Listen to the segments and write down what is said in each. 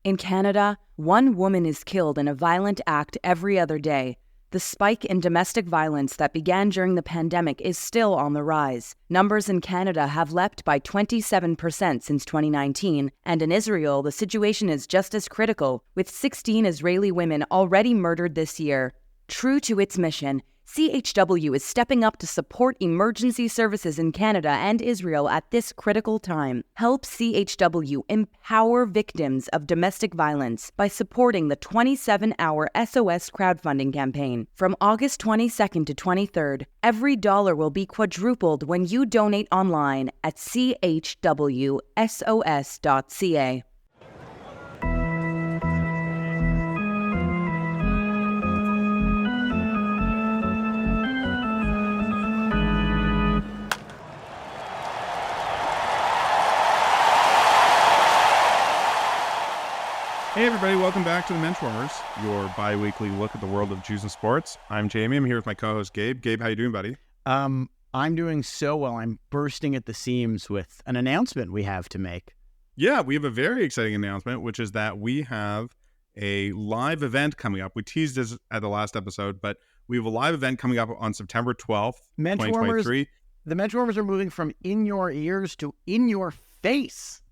In Canada, one woman is killed in a violent act every other day. The spike in domestic violence that began during the pandemic is still on the rise. Numbers in Canada have leapt by 27% since 2019, and in Israel, the situation is just as critical, with 16 Israeli women already murdered this year. True to its mission, CHW is stepping up to support emergency services in Canada and Israel at this critical time. Help CHW empower victims of domestic violence by supporting the 27-hour SOS crowdfunding campaign. From August 22nd to 23rd, every dollar will be quadrupled when you donate online at chwsos.ca. Hey everybody, welcome back to the Menschwarmers, your bi-weekly look at the world of Jews and sports. I'm Jamie, I'm here with my co-host Gabe. Gabe, how you doing, buddy? I'm doing so well. I'm bursting at the seams with an announcement we have to make. Yeah, we have a very exciting announcement, which is that we have a live event coming up. We teased this at the last episode, but we have a live event coming up on September 12th, 2023. The Menschwarmers are moving from in your ears to in your face.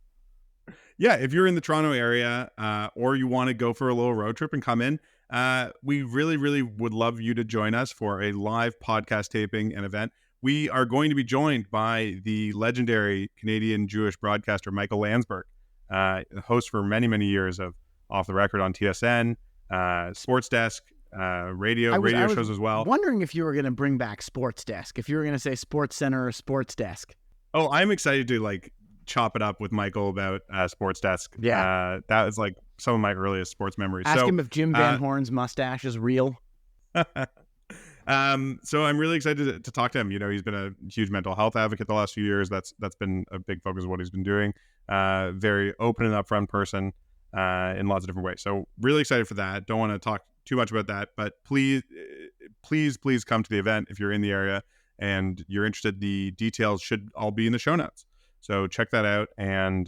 Yeah, if you're in the Toronto area or you want to go for a little road trip and come in, we really, really would love you to join us for a live podcast taping and event. We are going to be joined by the legendary Canadian Jewish broadcaster, Michael Landsberg, host for many, many years of Off the Record on TSN, Sports Desk, radio shows as well. Wondering if you were going to bring back Sports Desk, if you were going to say Sports Center or Sports Desk. Oh, I'm excited to chop it up with Michael about Sports Desk. Yeah. That was some of my earliest sports memories. Ask him if Jim Van Horn's mustache is real. So I'm really excited to talk to him. You know, he's been a huge mental health advocate the last few years. That's been a big focus of what he's been doing. Very open and upfront person in lots of different ways. So really excited for that. Don't want to talk too much about that, but please come to the event if you're in the area and you're interested. The details should all be in the show notes. So check that out and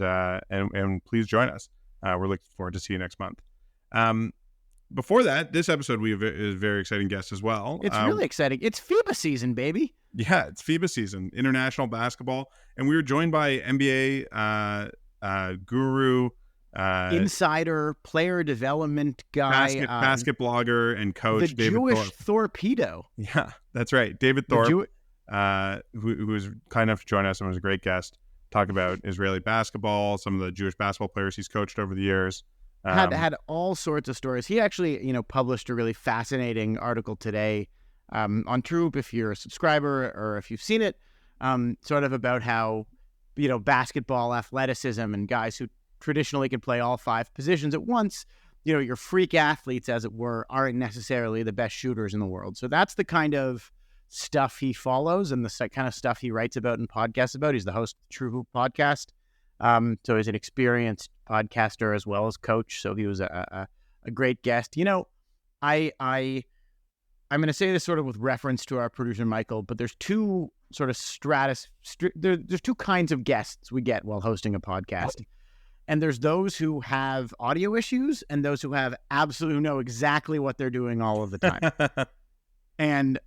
please join us. We're looking forward to see you next month. Before that, this episode we have a very exciting guest as well. It's really exciting. It's FIBA season, baby. Yeah, it's FIBA season, international basketball, and we were joined by NBA guru, insider, player development guy, basket blogger, and coach, the David Jewish Thorpe. Thorpedo. Yeah, that's right, David Thorpe, who was kind enough to join us and was a great guest. Talk about Israeli basketball, some of the Jewish basketball players he's coached over the years. Had all sorts of stories. He actually, published a really fascinating article today on Troop, if you're a subscriber or if you've seen it, sort of about how, basketball athleticism and guys who traditionally can play all five positions at once, your freak athletes, as it were, aren't necessarily the best shooters in the world. So that's the kind of stuff he follows and the kind of stuff he writes about and podcasts about. He's the host of the True Hoop podcast. So he's an experienced podcaster as well as coach. So he was a great guest. I'm going to say this sort of with reference to our producer, Michael, but there's two sort of there's two kinds of guests we get while hosting a podcast. And there's those who have audio issues and those who have absolutely know exactly what they're doing all of the time. And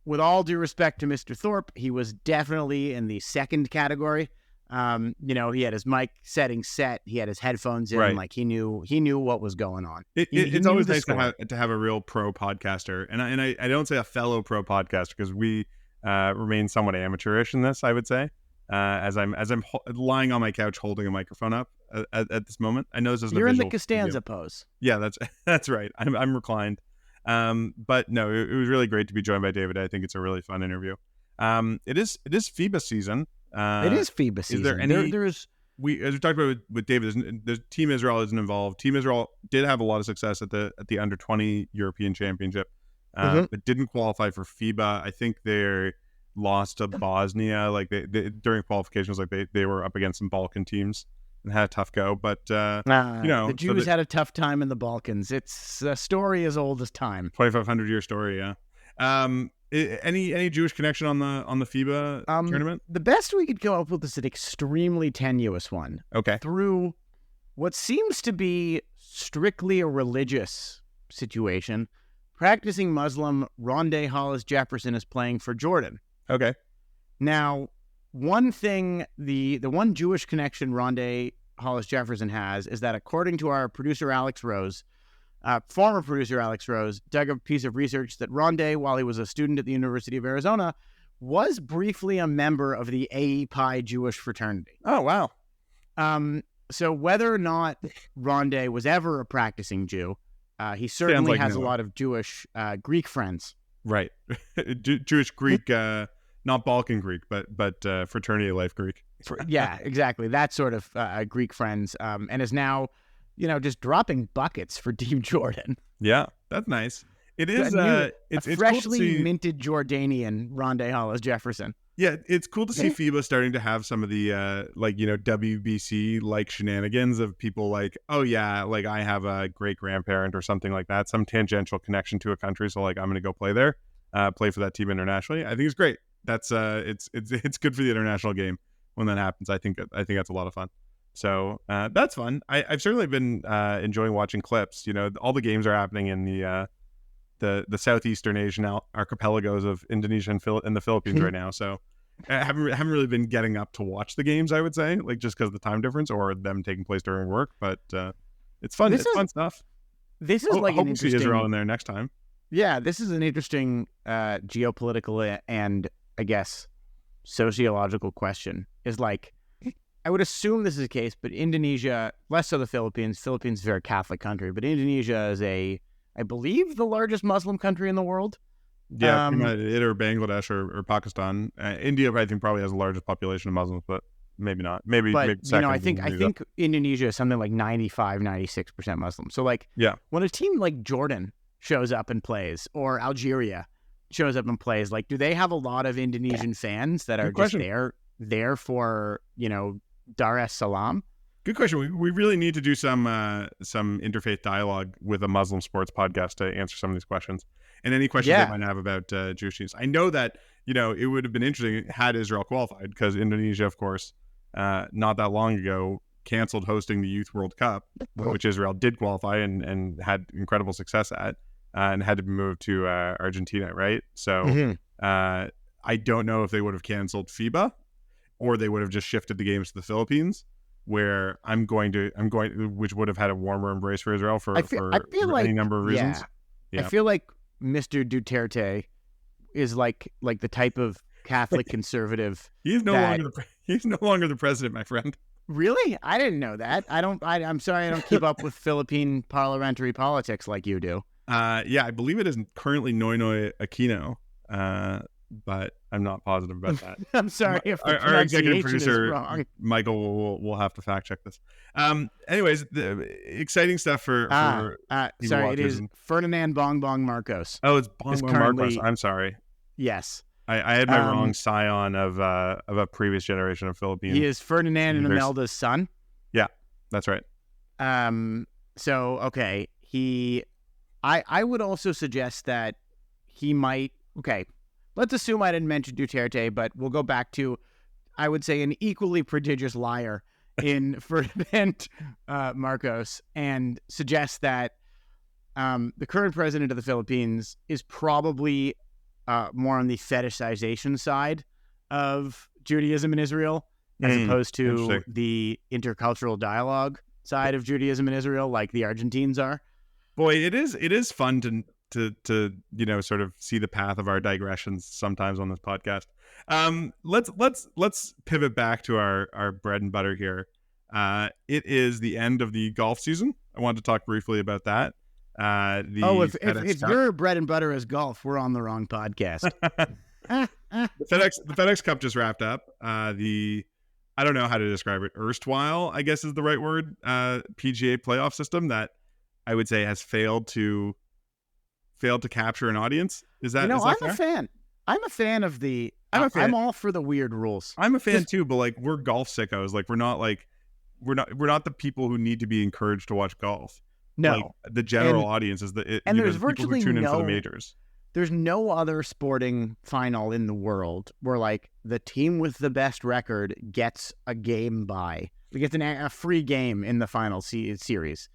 with all due respect to Mr. Thorpe, he was definitely in the second category. He had his mic setting set. He had his headphones in. Right. He knew what was going on. It's always nice to have a real pro podcaster. And I don't say a fellow pro podcaster because we remain somewhat amateurish in this, I would say. As I'm lying on my couch holding a microphone up at this moment. I know this isn't You're a in the visual Costanza video. pose. Yeah, that's right. I'm reclined. But no, it was really great to be joined by David. I think it's a really fun interview. It is FIBA season. It is FIBA season. Is there any? As we talked about with David, the Team Israel isn't involved. Team Israel did have a lot of success at the under 20 European Championship, but didn't qualify for FIBA. I think they lost to Bosnia. They during qualifications, they were up against some Balkan teams and had a tough go. But the Jews had a tough time in the Balkans. It's a story as old as time. 2,500-year story. Yeah. Any Jewish connection on the FIBA tournament? The best we could come up with is an extremely tenuous one. Okay. Through what seems to be strictly a religious situation, practicing Muslim Rondé Hollis Jefferson is playing for Jordan. Okay. Now, one thing, the one Jewish connection Rondé Hollis Jefferson has is that according to our producer Alex Rose, former producer Alex Rose, dug up a piece of research that Rondé, while he was a student at the University of Arizona, was briefly a member of the Pi Jewish fraternity. Oh, wow. So whether or not Rondé was ever a practicing Jew, he certainly has a lot of Jewish Greek friends. Right. Jewish Greek, not Balkan Greek, but fraternity life Greek. Yeah, exactly. That sort of Greek friends, and is now, just dropping buckets for Team Jordan. Yeah, that's nice. It is it's freshly cool to see... minted Jordanian Rondé Hollis Jefferson. Yeah, it's cool to see FIBA starting to have some of the WBC like shenanigans of people like, oh yeah, like I have a great grandparent or something like that, some tangential connection to a country, so like I'm going to go play there, play for that team internationally. I think it's great. That's it's good for the international game when that happens. I think that's a lot of fun. So that's fun. I've certainly been enjoying watching clips. All the games are happening in the southeastern Asian archipelagos of Indonesia and the Philippines right now. So I haven't really been getting up to watch the games, I would say, like just because of the time difference or them taking place during work. But it's fun. It's fun stuff. This is like an interesting... see Israel in there next time. Yeah, this is an interesting geopolitical and, I guess, sociological question. Is like, I would assume this is the case, but Indonesia, less so the Philippines. Philippines is a very Catholic country, but Indonesia is I believe, the largest Muslim country in the world. Yeah, it or Bangladesh or Pakistan. India, I think, probably has the largest population of Muslims, but maybe not. Maybe second. I think Indonesia is something like 95-96% Muslim. So like, yeah, when a team like Jordan shows up and plays, or Algeria shows up and plays, like, do they have a lot of Indonesian fans that are just there for Dar es Salaam? Good question. We really need to do some interfaith dialogue with a Muslim sports podcast to answer some of these questions, and any questions they might have about Jewish teams. I know that it would have been interesting had Israel qualified, because Indonesia, of course, not that long ago canceled hosting the Youth World Cup, which Israel did qualify and had incredible success at, and had to be moved to Argentina, right? So I don't know if they would have canceled FIBA, or they would have just shifted the games to the Philippines, where I'm going, which would have had a warmer embrace for Israel for any number of reasons. Yeah. I feel like Mr. Duterte is like the type of Catholic conservative. He's no longer the president, my friend. Really? I didn't know that. I'm sorry, I don't keep up with Philippine parliamentary politics like you do. Yeah, I believe it is currently Noynoy Aquino. But I'm not positive about that. I'm sorry if the our executive producer, is wrong. Michael, will have to fact check this. Anyways, the exciting stuff for sorry, it is Ferdinand Bong Bong Marcos. Oh, it's Bong Bong Marcos. I'm sorry. Yes. I had my wrong scion of a previous generation of Philippines. He is Ferdinand and Imelda's son. Yeah, that's right. So okay, I would also suggest that he might. Okay. Let's assume I didn't mention Duterte, but we'll go back to, I would say, an equally prodigious liar in Ferdinand Marcos, and suggest that the current president of the Philippines is probably more on the fetishization side of Judaism in Israel, as opposed to the intercultural dialogue side of Judaism in Israel, like the Argentines are. Boy, it is fun to sort of see the path of our digressions sometimes on this podcast. Let's pivot back to our bread and butter here. It is the end of the golf season. I wanted to talk briefly about that. If your bread and butter is golf, we're on the wrong podcast. The FedEx Cup just wrapped up. I don't know how to describe it. Erstwhile, I guess is the right word. PGA playoff system that I would say has failed to capture an audience. Is that? I'm fair? A fan. I'm a fan of the. I'm all for the weird rules. I'm a fan too, but like we're golf sickos. Like we're not the people who need to be encouraged to watch golf. No, like, the general audience is there's virtually people who tune in for the majors. there's no other sporting final in the world where like the team with the best record gets a game bye. It gets a free game in the final series.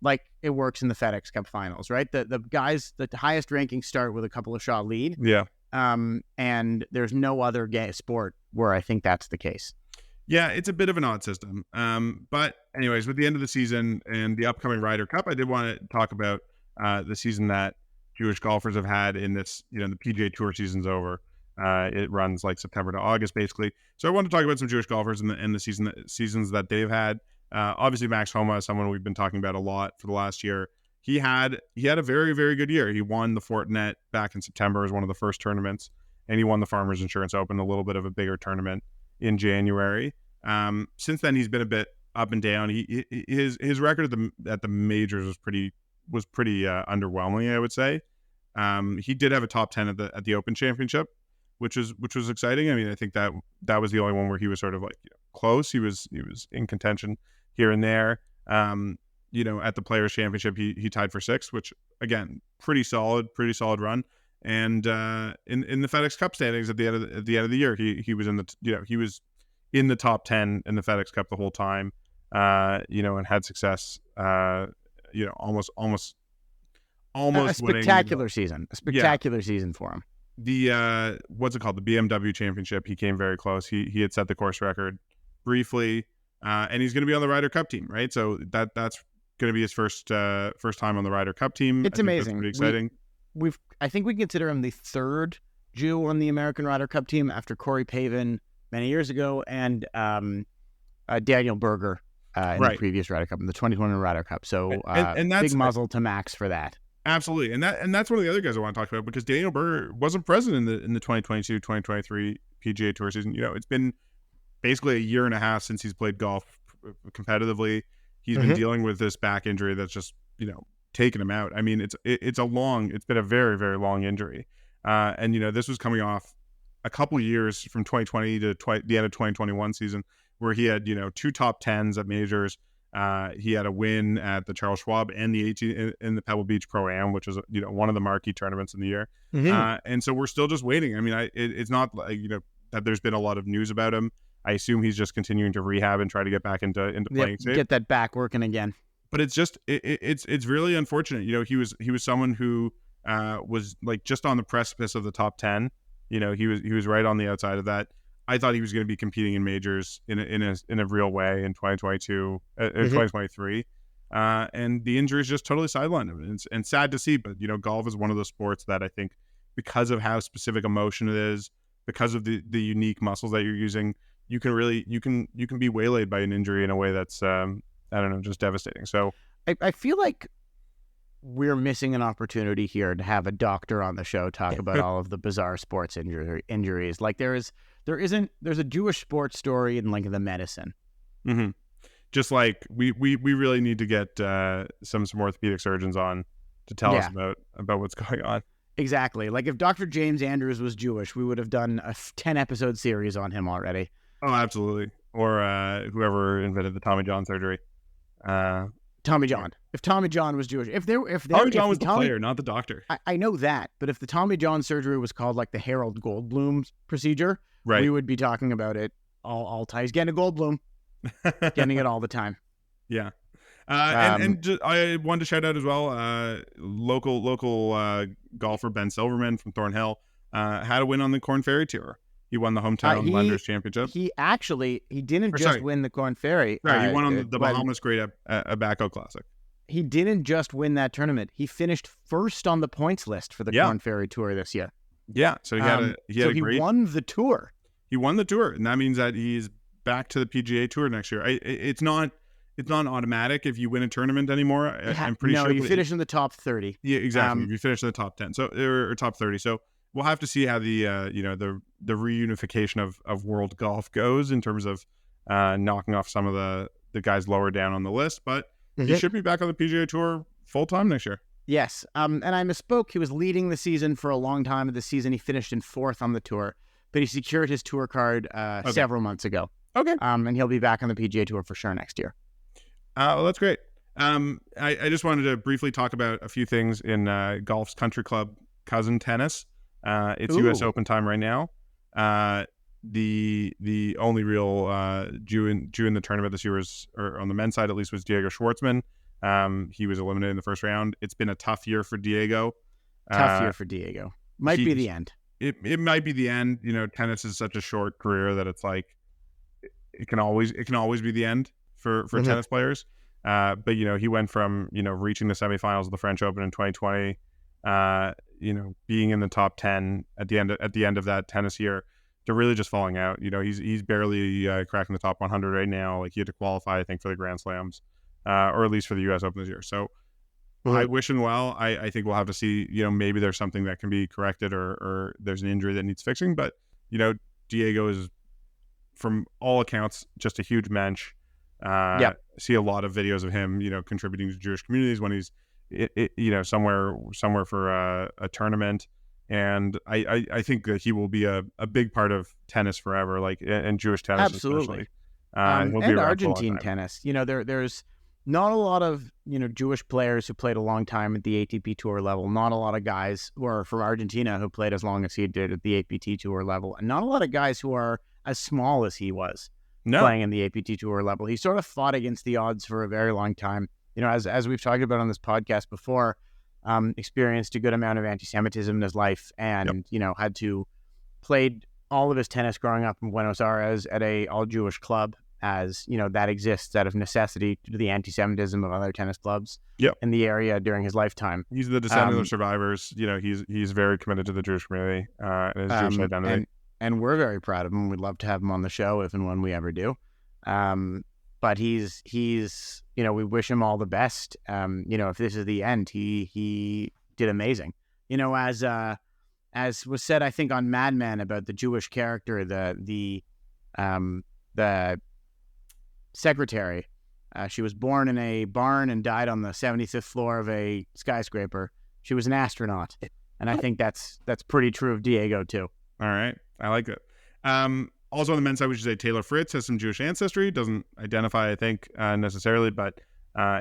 Like it works in the FedEx Cup finals, right? The guys, the highest rankings start with a couple of shot lead. Yeah. And there's no other sport where I think that's the case. Yeah, it's a bit of an odd system. But anyways, with the end of the season and the upcoming Ryder Cup, I did want to talk about the season that Jewish golfers have had in this, the PGA Tour season's over. It runs like September to August, basically. So I want to talk about some Jewish golfers and the seasons that they've had. Obviously, Max Homa is someone we've been talking about a lot for the last year. He had a very, very good year. He won the Fortinet back in September as one of the first tournaments, and he won the Farmers Insurance Open, a little bit of a bigger tournament in January. Since then, he's been a bit up and down. His record at the majors was pretty underwhelming, I would say. He did have a top 10 at the Open Championship, which was exciting. I mean, I think that was the only one where he was sort of like close. He was in contention here and there. At the Players Championship, he tied for 6th, which again, pretty solid run. And in the FedEx Cup standings at the end of the year, he was in the top 10 in the FedEx Cup the whole time. And had success. Almost a spectacular season. A spectacular season for him. The what's it called? The BMW Championship. He came very close. He had set the course record briefly, and he's going to be on the Ryder Cup team, right? So that's going to be his first time on the Ryder Cup team. It's amazing. Pretty exciting. I think we consider him the third Jew on the American Ryder Cup team after Corey Pavin many years ago and Daniel Berger in the previous Ryder Cup, in the 2020 Ryder Cup. So and that's big muzzle to Max for that. Absolutely. And that's one of the other guys I want to talk about, because Daniel Berger wasn't present in the 2022-2023 PGA Tour season. It's been basically a year and a half since he's played golf competitively. He's been dealing with this back injury that's just, taken him out. I mean, it's been a very, very long injury. And this was coming off a couple years from 2020 to the end of 2021 season, where he had, 2 top 10s at majors. He had a win at the Charles Schwab and the 18 in the Pebble Beach Pro-Am, which is one of the marquee tournaments in the year. And so we're still just waiting. I mean, it's not like that there's been a lot of news about him. I assume he's just continuing to rehab and try to get back into playing shape. Get that back working again. But it's just it's really unfortunate. He was someone who was like just on the precipice of the top 10. He was right on the outside of that. I thought he was going to be competing in majors in a real way in 2022, 2023, and the injuries just totally sidelined him. And sad to see, but golf is one of those sports that I think, because of how specific emotion it is, because of the unique muscles that you're using, you can be waylaid by an injury in a way that's just devastating. So I feel like we're missing an opportunity here to have a doctor on the show talk about all of the bizarre sports injuries. Like there's a Jewish sports story in like the medicine. Mm-hmm. Just like we really need to get some orthopedic surgeons on to tell us about what's going on. Exactly. Like if Dr. James Andrews was Jewish, we would have done a 10-episode series on him already. Oh, absolutely. Or whoever invented the Tommy John surgery. Tommy John. If Tommy John was Jewish, Tommy John was the player, not the doctor. I know that, but if the Tommy John surgery was called like the Harold Goldblum procedure, we would be talking about it all time. He's getting a Goldblum, getting it all the time. Yeah. And I wanted to shout out as well, local golfer Ben Silverman from Thornhill had a win on the Corn Ferry Tour. He won the hometown Lenders Championship. He didn't just win the Corn Ferry. Right, he won on the Bahamas Great Abaco Classic. He didn't just win that tournament. He finished first on the points list for the Corn Ferry Tour this year. Yeah, so he won the tour. He won the tour, and that means that he's back to the PGA Tour next year. It's not automatic if you win a tournament anymore. I'm pretty sure. No, you finish in the top 30. Yeah, exactly. If you finish in the top 10, or top 30. So we'll have to see how the reunification of world golf goes in terms of knocking off some of the guys lower down on the list. But he should be back on the PGA Tour full time next year. Yes. And I misspoke. He was leading the season for a long time of the season. He finished in 4th on the tour, but he secured his tour card several months ago. Okay. And he'll be back on the PGA Tour for sure next year. Well, that's great. I just wanted to briefly talk about a few things in golf's country club cousin tennis. It's Ooh. U.S. Open time right now. The only real Jew in the tournament this year was, or on the men's side at least, was Diego Schwartzman. He was eliminated in the first round. It's been a tough year for Diego. Tough year for Diego. Might be the end. It might be the end. Tennis is such a short career that it's like it can always be the end for tennis players. But he went from reaching the semifinals of the French Open in 2020, being in the top 10 at the end of that tennis year, to really just falling out. He's barely cracking the top 100 right now. Like, he had to qualify, I think, for the Grand Slams, or at least for the U.S. Open this year. So I wish him well. I think we'll have to see. Maybe there's something that can be corrected, or there's an injury that needs fixing. But Diego is, from all accounts, just a huge mensch. See a lot of videos of him, contributing to Jewish communities when he's, somewhere for a tournament. And I think that he will be a big part of tennis forever, like, and Jewish tennis. Absolutely. Especially. And Argentine tennis. There's not a lot of, Jewish players who played a long time at the ATP Tour level. Not a lot of guys who are from Argentina who played as long as he did at the APT Tour level. And not a lot of guys who are as small as he was playing in the APT Tour level. He sort of fought against the odds for a very long time. As we've talked about on this podcast before, experienced a good amount of anti-Semitism in his life, and had to played all of his tennis growing up in Buenos Aires at a all-Jewish club, as that exists out of necessity due to the anti-Semitism of other tennis clubs in the area during his lifetime. He's the descendant of survivors. He's very committed to the Jewish community and his Jewish identity. And we're very proud of him. We'd love to have him on the show if and when we ever do. But he's we wish him all the best. If this is the end, he did amazing. As was said, I think, on Mad Men about the Jewish character, the secretary. She was born in a barn and died on the 75th floor of a skyscraper. She was an astronaut, and I think that's pretty true of Diego too. All right, I like it. Also on the men's side, we should say Taylor Fritz has some Jewish ancestry. Doesn't identify, I think, necessarily, but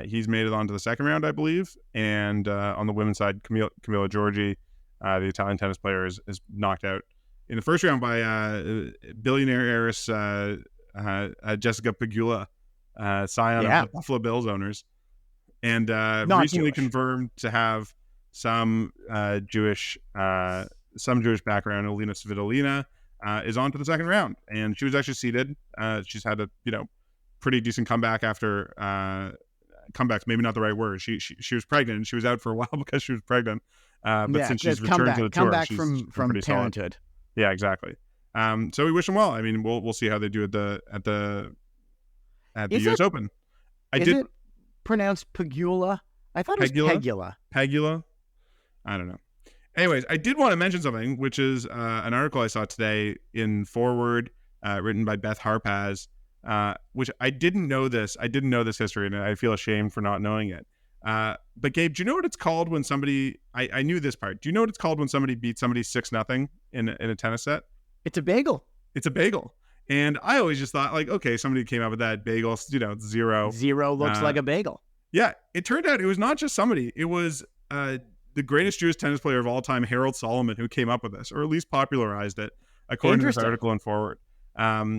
he's made it onto the second round, I believe. And on the women's side, Camila Giorgi, the Italian tennis player, is knocked out in the first round by billionaire heiress Jessica Pegula, scion of the Buffalo Bills owners, and recently confirmed to have some Jewish background. Alina Svitolina is on to the second round, and she was actually seeded. She's had a pretty decent comeback after comebacks. Maybe not the right word. She was pregnant, and she was out for a while because she was pregnant. But since she's returned to the tour, she's from pretty parenthood. Solid. Yeah, exactly. So we wish them well. I mean, we'll see how they do at the U.S. Open. Is it pronounced Pegula? I thought it was Pegula. Pegula? I don't know. Anyways, I did want to mention something, which is an article I saw today in Forward, written by Beth Harpaz, which I didn't know this. I didn't know this history, and I feel ashamed for not knowing it. But Gabe, do you know what it's called when somebody? I knew this part. Do you know what it's called when somebody beats somebody 6-0 in a tennis set? It's a bagel. It's a bagel. And I always just thought, like, okay, somebody came up with that bagel. Zero. Zero looks like a bagel. Yeah, it turned out it was not just somebody. It was the greatest Jewish tennis player of all time, Harold Solomon, who came up with this, or at least popularized it, according to this article in Forward.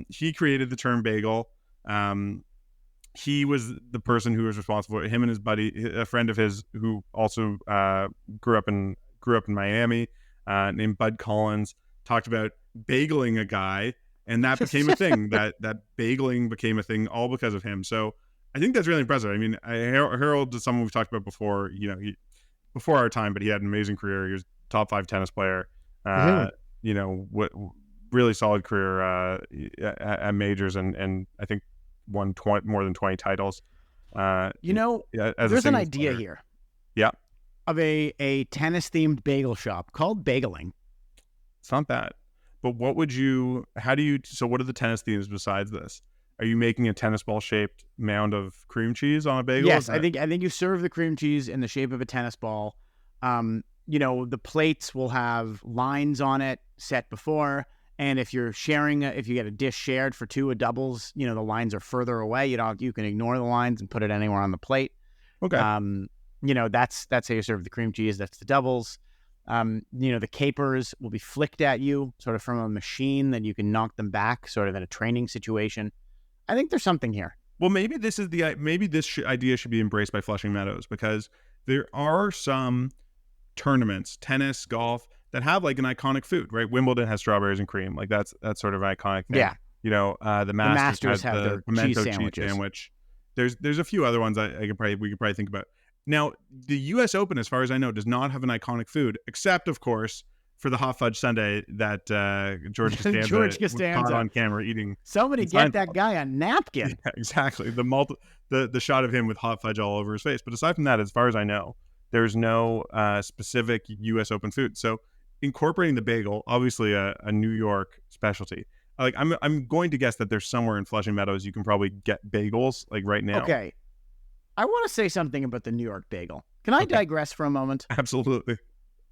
He created the term bagel. He was the person who was responsible for him and his buddy, a friend of his who also grew up in Miami, named Bud Collins, talked about bageling a guy, and that became a thing. that bageling became a thing all because of him. So I think that's really impressive. I mean, Harold is someone we've talked about before. He before our time, but he had an amazing career. He was top 5 tennis player. Really solid career at majors, and I think won more than 20 titles. There's an idea here. Yeah. Of a tennis themed bagel shop called Bageling. It's not bad. But what are the tennis themes besides this? Are you making a tennis ball shaped mound of cream cheese on a bagel? Yes, I think you serve the cream cheese in the shape of a tennis ball. The plates will have lines on it set before, and if you're if you get a dish shared for 2 of doubles, the lines are further away. You can ignore the lines and put it anywhere on the plate. Okay. That's how you serve the cream cheese. That's the doubles. The capers will be flicked at you sort of from a machine, that you can knock them back sort of in a training situation. I think there's something here. Well, maybe this idea should be embraced by Flushing Meadows, because there are some tournaments, tennis, golf, that have like an iconic food, right? Wimbledon has strawberries and cream. Like that's sort of an iconic thing. Yeah. The Masters have their pimento cheese sandwiches. There's a few other ones we could probably think about. Now, the U.S. Open, as far as I know, does not have an iconic food, except, of course, for the hot fudge sundae that George Costanza caught on camera eating. Somebody get that guy a napkin. Yeah, exactly. The shot of him with hot fudge all over his face. But aside from that, as far as I know, there's no specific U.S. Open food. So incorporating the bagel, obviously a New York specialty. Like I'm going to guess that there's somewhere in Flushing Meadows you can probably get bagels like right now. Okay. I want to say something about the New York bagel. Can I digress for a moment? Absolutely.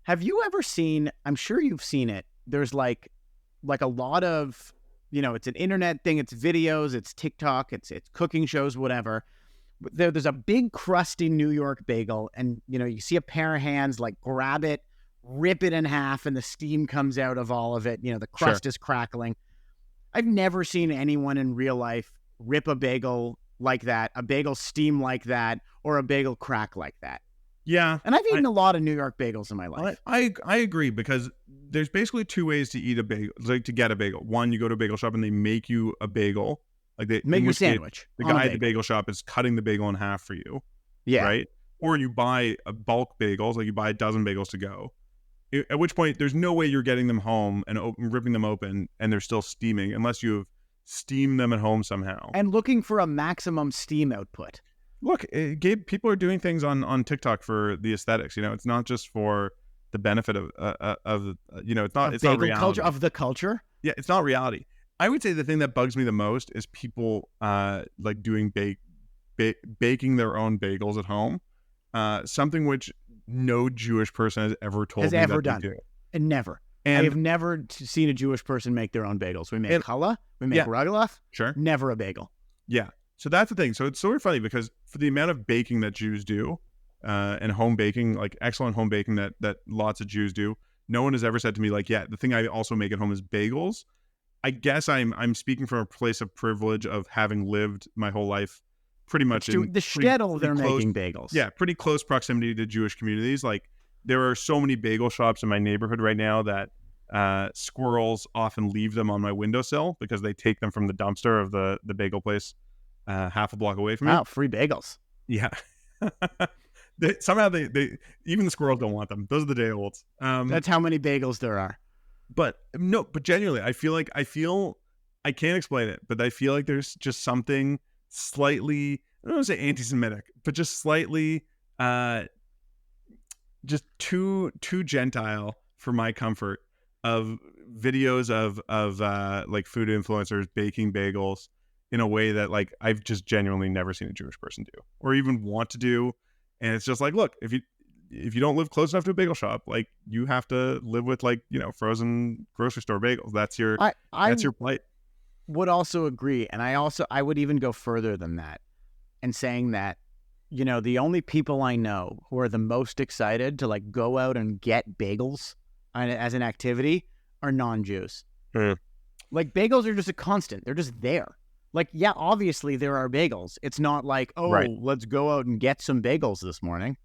Have you ever seen, I'm sure you've seen it, there's like a lot of, it's an internet thing, it's videos, it's TikTok, it's cooking shows, whatever. There's a big crusty New York bagel, and you see a pair of hands like grab it, rip it in half, and the steam comes out of all of it. The crust is crackling. I've never seen anyone in real life rip a bagel like that, a bagel steam like that, or a bagel crack like that. Yeah. And I've eaten a lot of New York bagels in my life. I agree, because there's basically two ways to eat a bagel, like to get a bagel. One, you go to a bagel shop and they make you a bagel. Like they make you a sandwich. The guy at the bagel shop is cutting the bagel in half for you. Yeah. Right? Or you buy a bulk bagels, like you buy a dozen bagels to go. At which point, there's no way you're getting them home and ripping them open and they're still steaming, unless you've steamed them at home somehow. And looking for a maximum steam output. Look, Gabe, people are doing things on TikTok for the aesthetics. It's not just for the benefit of it's not reality. Culture of the culture. Yeah, it's not reality. I would say the thing that bugs me the most is people like doing baking their own bagels at home. Something which no Jewish person has ever told me that done. They do. And never. I have never seen a Jewish person make their own bagels. We make challah, we make raglaff. Sure. Never a bagel. Yeah. So that's the thing. So it's sort of funny, because for the amount of baking that Jews do, and home baking, like excellent home baking that lots of Jews do, no one has ever said to me like, yeah, the thing I also make at home is bagels. I guess I'm speaking from a place of privilege of having lived my whole life pretty much in the shtetl. They're making bagels. Yeah, pretty close proximity to Jewish communities. Like there are so many bagel shops in my neighborhood right now that squirrels often leave them on my windowsill because they take them from the dumpster of the bagel place half a block away from me. Wow, free bagels. Yeah. Somehow they even the squirrels don't want them. Those are the day olds. That's how many bagels there are. But genuinely, I can't explain it, but I feel like there's just something slightly, I don't want to say anti-Semitic, but just slightly just too Gentile for my comfort of videos of like food influencers baking bagels in a way that like I've just genuinely never seen a Jewish person do or even want to do. And it's just like, look, if you don't live close enough to a bagel shop, like you have to live with like, frozen grocery store bagels. That's your plight. Would also agree. And I would even go further than that and saying that, the only people I know who are the most excited to like go out and get bagels as an activity are non-Jews. Like bagels are just a constant. They're just there. Like, yeah, obviously there are bagels. It's not like, let's go out and get some bagels this morning.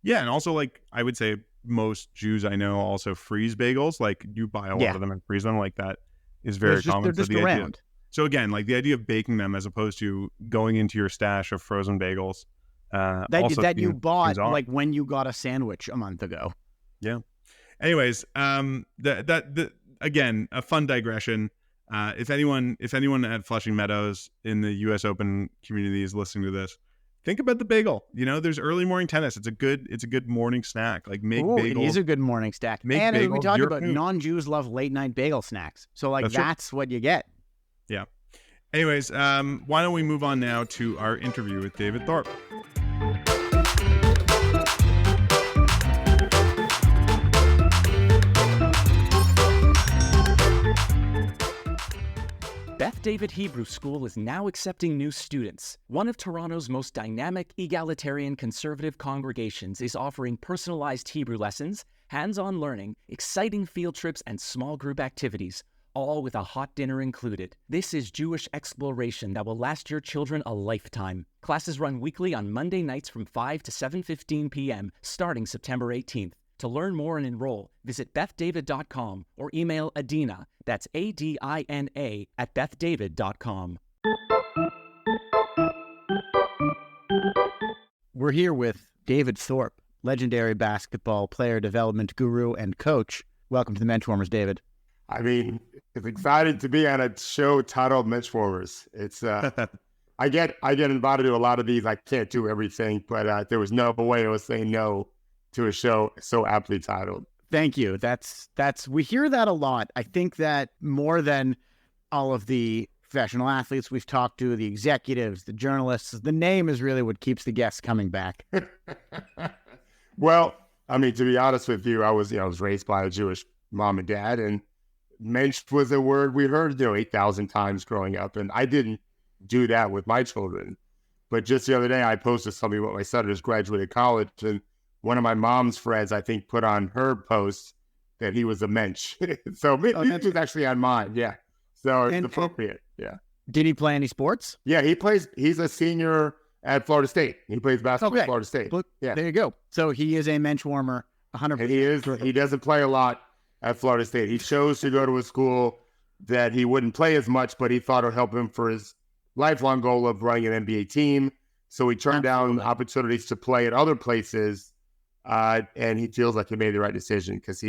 Yeah, and also like I would say most Jews I know also freeze bagels. Like you buy a lot of them and freeze them. Like that is very common. They're just around. So again, like the idea of baking them as opposed to going into your stash of frozen bagels. That you bought like when you got a sandwich a month ago. Yeah. Anyways, again, a fun digression. If anyone at Flushing Meadows in the U.S. Open community is listening to this, think about the bagel. There's early morning tennis. It's a good morning snack. Like make bagels. It is a good morning snack. And we talked about non-Jews love late night bagel snacks. So like that's what you get. Yeah. Anyways, why don't we move on now to our interview with David Thorpe. Beth David Hebrew School is now accepting new students. One of Toronto's most dynamic, egalitarian, conservative congregations is offering personalized Hebrew lessons, hands-on learning, exciting field trips, and small group activities, all with a hot dinner included. This is Jewish exploration that will last your children a lifetime. Classes run weekly on Monday nights from 5 to 7:15 p.m., starting September 18th. To learn more and enroll, visit bethdavid.com or email Adina, that's ADINA, at bethdavid.com. We're here with David Thorpe, legendary basketball player, development guru, and coach. Welcome to the Menschwarmers, David. I mean, it's exciting to be on a show titled Menschwarmers. It's I get invited to a lot of these. I can't do everything, but there was no way I was saying no to a show so aptly titled. Thank you. That's we hear that a lot. I think that more than all of the professional athletes we've talked to, the executives, the journalists, the name is really what keeps the guests coming back. Well, I mean, to be honest with you, I was raised by a Jewish mom and dad, and Mensch was a word we heard 8,000 times growing up, and I didn't do that with my children. But just the other day, I posted something about my son who's graduated college, and one of my mom's friends, I think, put on her post that he was a mensch. So it was actually on mine. Yeah. So it's appropriate. Yeah. Did he play any sports? Yeah, he's a senior at Florida State. He plays basketball at Florida State. Look, yeah. There you go. So he is a Menschwarmer, 100%. And he doesn't play a lot at Florida State. He chose to go to a school that he wouldn't play as much, but he thought it would help him for his lifelong goal of running an NBA team. So he turned down opportunities to play at other places. And he feels like he made the right decision because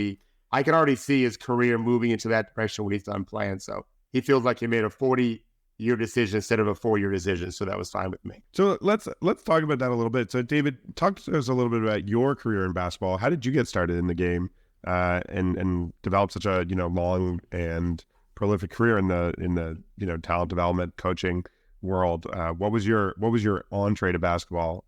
I can already see his career moving into that direction when he's done playing. So he feels like he made a 40-year decision instead of a 4-year decision. So that was fine with me. So let's talk about that a little bit. So David, talk to us a little bit about your career in basketball. How did you get started in the game and develop such a long and prolific career in the talent development coaching world? What was your entree to basketball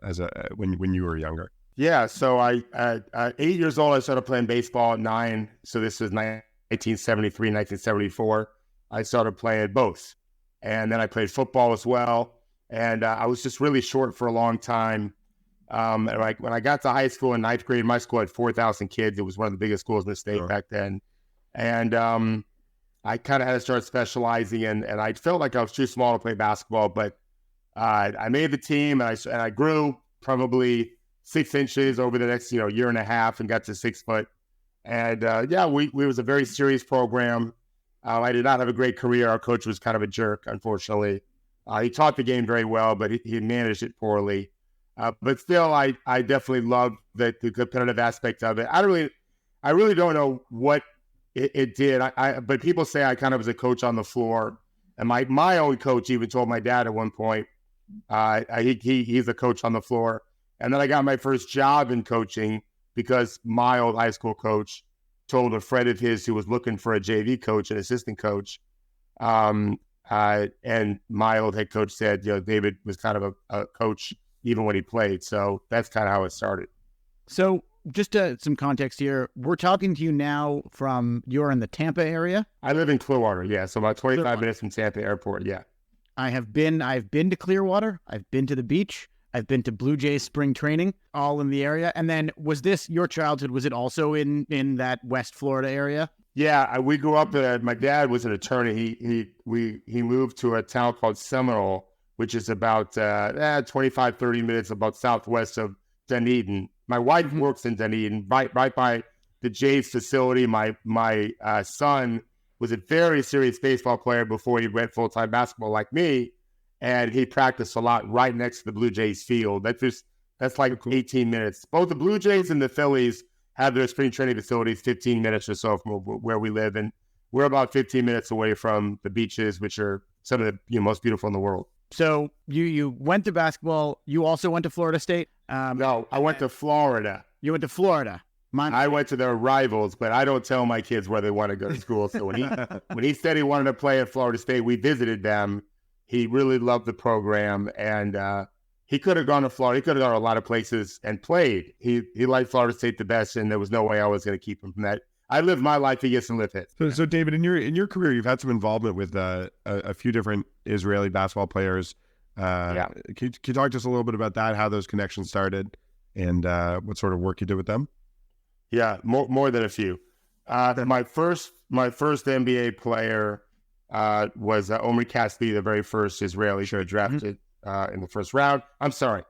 when you were younger? Yeah, so at 8 years old, I started playing baseball at 9. So this was 1973, 1974. I started playing both. And then I played football as well. And I was just really short for a long time. And when I got to high school in 9th grade, my school had 4,000 kids. It was one of the biggest schools in the state back then. And I kind of had to start specializing. And I felt like I was too small to play basketball. But I made the team, and I grew probably 6 inches over the next, year and a half, and got to 6 foot. And we was a very serious program. I did not have a great career. Our coach was kind of a jerk, unfortunately. He taught the game very well, but he managed it poorly. But still, I definitely loved the competitive aspect of it. I really don't know what it did. But people say I kind of was a coach on the floor. And my own coach even told my dad at one point, he's a coach on the floor. And then I got my first job in coaching because my old high school coach told a friend of his who was looking for a JV coach, an assistant coach. And my old head coach said, David was kind of a coach even when he played. So that's kind of how it started. So just some context here. We're talking to you now you're in the Tampa area? I live in Clearwater, yeah. So about 25 minutes from Tampa Airport, yeah. I've been to Clearwater. I've been to the beach. I've been to Blue Jays spring training, all in the area. And then was this your childhood? Was it also in that West Florida area? Yeah, we grew up. My dad was an attorney. He moved to a town called Seminole, which is about 25, 30 minutes about southwest of Dunedin. My wife works in Dunedin, right by the Jays facility. My son was a very serious baseball player before he went full-time basketball like me. And he practiced a lot right next to the Blue Jays field. That's like 18 minutes. Both the Blue Jays and the Phillies have their spring training facilities 15 minutes or so from where we live. And we're about 15 minutes away from the beaches, which are some of the most beautiful in the world. So you went to basketball. You also went to Florida State? No, I went to Florida. You went to Florida. I went to their rivals, but I don't tell my kids where they want to go to school. So when he said he wanted to play at Florida State, we visited them. He really loved the program, and he could have gone to Florida. He could have gone to a lot of places and played. He liked Florida State the best, and there was no way I was going to keep him from that. I live my life, he gets to live his. So David, in your career, you've had some involvement with a few different Israeli basketball players. Can you talk to us a little bit about that, how those connections started, and what sort of work you did with them? Yeah, more than a few. My first NBA player was Omri Casspi, the very first Israeli drafted in the first round. I'm sorry.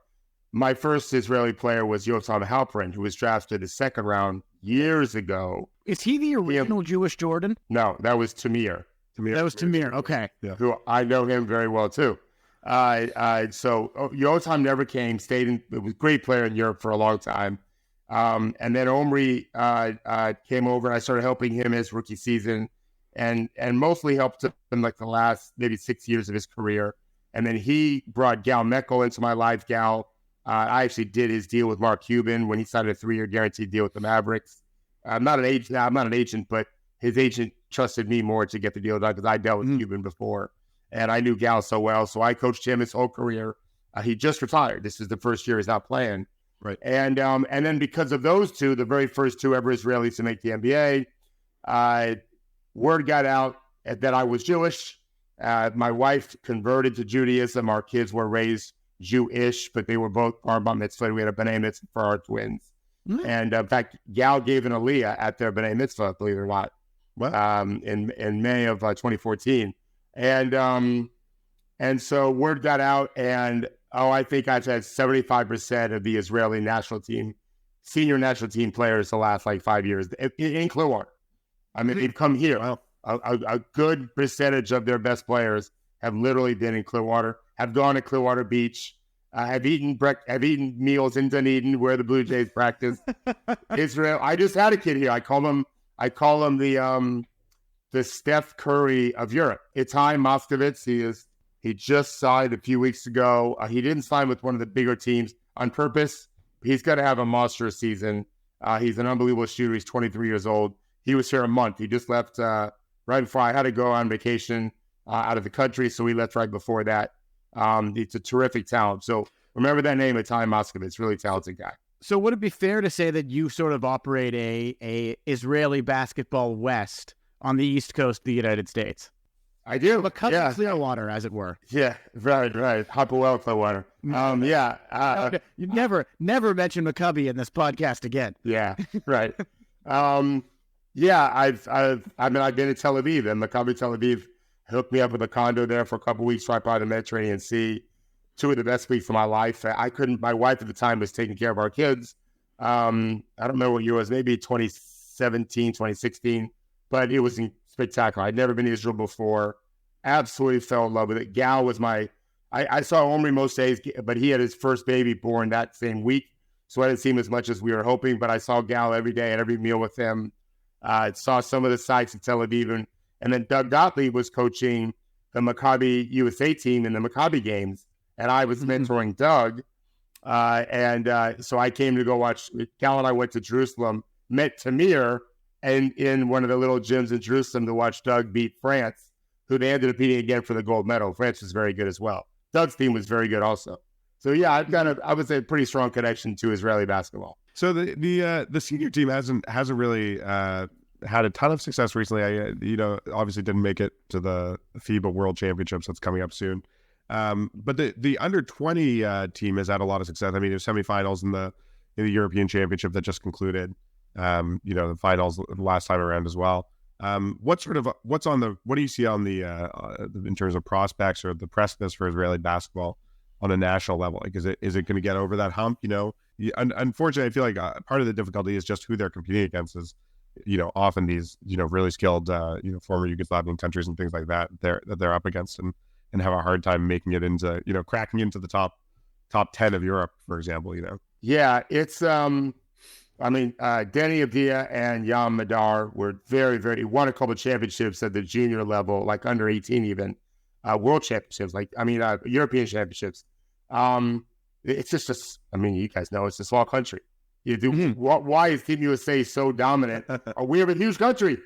My first Israeli player was Yotam Halperin, who was drafted the second round years ago. Is he the original Jewish Jordan? No, that was Tamir. That was Tamir. Okay. Yeah. Who I know him very well too. So Yotam never came. It was a great player in Europe for a long time. And then Omri came over, and I started helping him his rookie season, and mostly helped him like the last maybe 6 years of his career. And then he brought Gal Mekel into my life. Gal, I actually did his deal with Mark Cuban when he signed a 3-year guaranteed deal with the Mavericks. I'm not an agent, but his agent trusted me more to get the deal done because I dealt with Cuban before, and I knew Gal so well. So I coached him his whole career. He just retired. This is the first year he's not playing. Right. And then because of those two, the very first two ever Israelis to make the NBA, word got out that I was Jewish. My wife converted to Judaism. Our kids were raised Jewish, but they were both bar mitzvah. We had a b'nai mitzvah for our twins. And in fact, Gal gave an aliyah at their b'nai mitzvah, believe it or not, in May of 2014. And so word got out, and I think I've had 75% of the Israeli national team, senior national team players the last like 5 years in Clearwater. I mean, they've come here. Wow. A good percentage of their best players have literally been in Clearwater, have gone to Clearwater Beach, have eaten meals in Dunedin where the Blue Jays practice. Israel. I just had a kid here. I call him the Steph Curry of Europe. Itai Moskovitz. He just signed a few weeks ago. He didn't sign with one of the bigger teams on purpose. He's going to have a monstrous season. He's an unbelievable shooter. He's 23 years old. He was here a month. He just left right before I had to go on vacation out of the country, so he left right before that. He's a terrific talent. So remember that name, Itai Moskovitz. Really talented guy. So would it be fair to say that you sort of operate a Israeli basketball West on the East Coast of the United States? I do. Maccabi Clearwater, as it were. Yeah, right. Hapoel Clearwater. You never mention Maccabi in this podcast again. Yeah, right. I've been in Tel Aviv, and Maccabi Tel Aviv hooked me up with a condo there for a couple of weeks right by the Mediterranean Sea. 2 of the best weeks of my life. My wife at the time was taking care of our kids. I don't remember what year it was, maybe 2017, 2016, but it was spectacular. I'd never been to Israel before. Absolutely fell in love with it. Gal was I saw Omri most days, but he had his first baby born that same week, so I didn't see him as much as we were hoping, but I saw Gal every day at every meal with him. Saw some of the sites in Tel Aviv, and then Doug Gottlieb was coaching the Maccabi USA team in the Maccabi games, and I was mentoring Doug. So I came to go watch. Gal and I went to Jerusalem, met Tamir, and in one of the little gyms in Jerusalem to watch Doug beat France, who they ended up beating again for the gold medal. France was very good as well. Doug's team was very good also. So yeah, I would say a pretty strong connection to Israeli basketball. So the senior team hasn't really had a ton of success recently. I obviously didn't make it to the FIBA World Championships that's coming up soon. But the under 20 team has had a lot of success. I mean, there's semifinals in the European Championship that just concluded. The finals the last time around as well. What do you see on the in terms of prospects or the precipice for Israeli basketball on a national level? Like, is it going to get over that hump? Unfortunately, I feel like part of the difficulty is just who they're competing against. Is often these really skilled former Yugoslavian countries and things like that they're up against and have a hard time making it into cracking into the top 10 of Europe, for example. Yeah, it's Denny Avdia and Yam Madar were very won a couple of championships at the junior level, like under 18 even, world championships, European championships. It's just you guys know it's a small country. Why is Team USA so dominant? We have a huge country.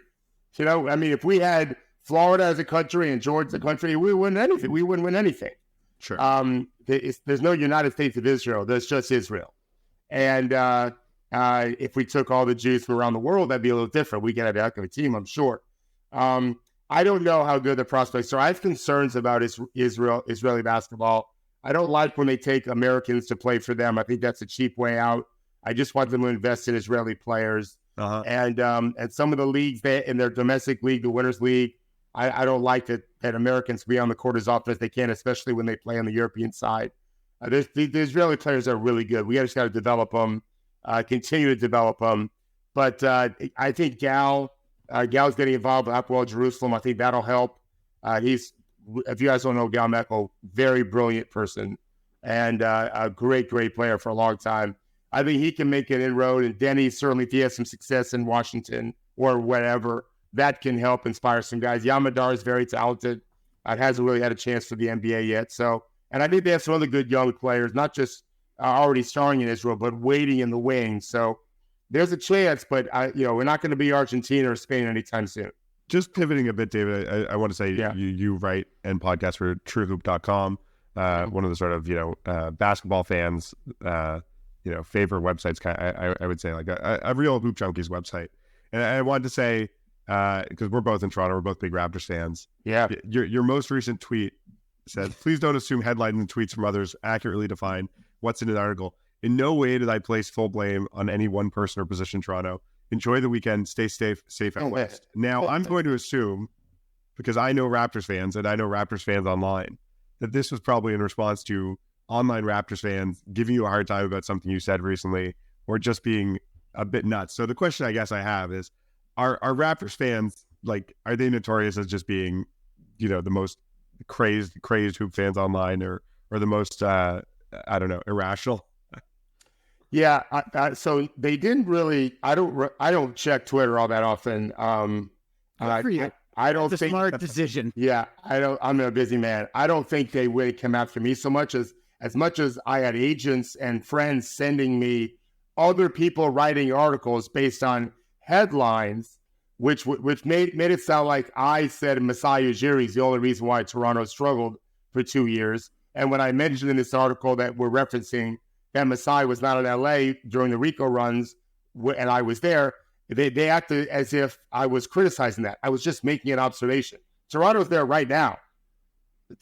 If we had Florida as a country and Georgia as a country, we wouldn't win anything. We wouldn't win anything. Sure. There's no United States of Israel. There's just Israel. And If we took all the Jews from around the world, that'd be a little different. We get a heck of a team, I'm sure. I don't know how good the prospects are. I have concerns about Israeli basketball. I don't like when they take Americans to play for them. I think that's a cheap way out. I just want them to invest in Israeli players. And some of the leagues in their domestic league, the Winners League, I don't like that Americans be on the court as often as they can, especially when they play on the European side. The Israeli players are really good. We just got to develop them, continue to develop them. But I think Gal's getting involved with Hapoel Jerusalem. I think that'll help. If you guys don't know Gal Mekel, very brilliant person and a great player for a long time. I think he can make an inroad. And Denny, certainly, if he has some success in Washington or whatever, that can help inspire some guys. Yamadar is very talented. Hasn't really had a chance for the NBA yet. So, and I think they have some other good young players, not just already starring in Israel, but waiting in the wings. So there's a chance, but we're not going to be Argentina or Spain anytime soon. Just pivoting a bit, David, I want to say you write and podcast for TrueHoop.com, one of the sort of basketball fans favorite websites. I would say like a real Hoop Junkies website. And I wanted to say, because we're both in Toronto, we're both big Raptors fans. Yeah. Your most recent tweet said, "Please don't assume headlines and tweets from others accurately define what's in an article. In no way did I place full blame on any one person or position in Toronto. Enjoy the weekend. Stay safe out west." Now, I'm going to assume, because I know Raptors fans and I know Raptors fans online, that this was probably in response to online Raptors fans giving you a hard time about something you said recently or just being a bit nuts. So the question I guess I have is, are Raptors fans, like, are they notorious as just being, the most crazed hoop fans online or the most, irrational? Yeah. So they didn't really, I don't check Twitter all that often. Good for you. I don't think think smart decision. Yeah. I'm a busy man. I don't think they really come after me so much as I had agents and friends sending me other people writing articles based on headlines, which made it sound like I said Masai Ujiri is the only reason why Toronto struggled for 2 years. And when I mentioned in this article that we're referencing that Masai was not in LA during the RICO runs, and I was there, they acted as if I was criticizing that. I was just making an observation. Toronto's there right now.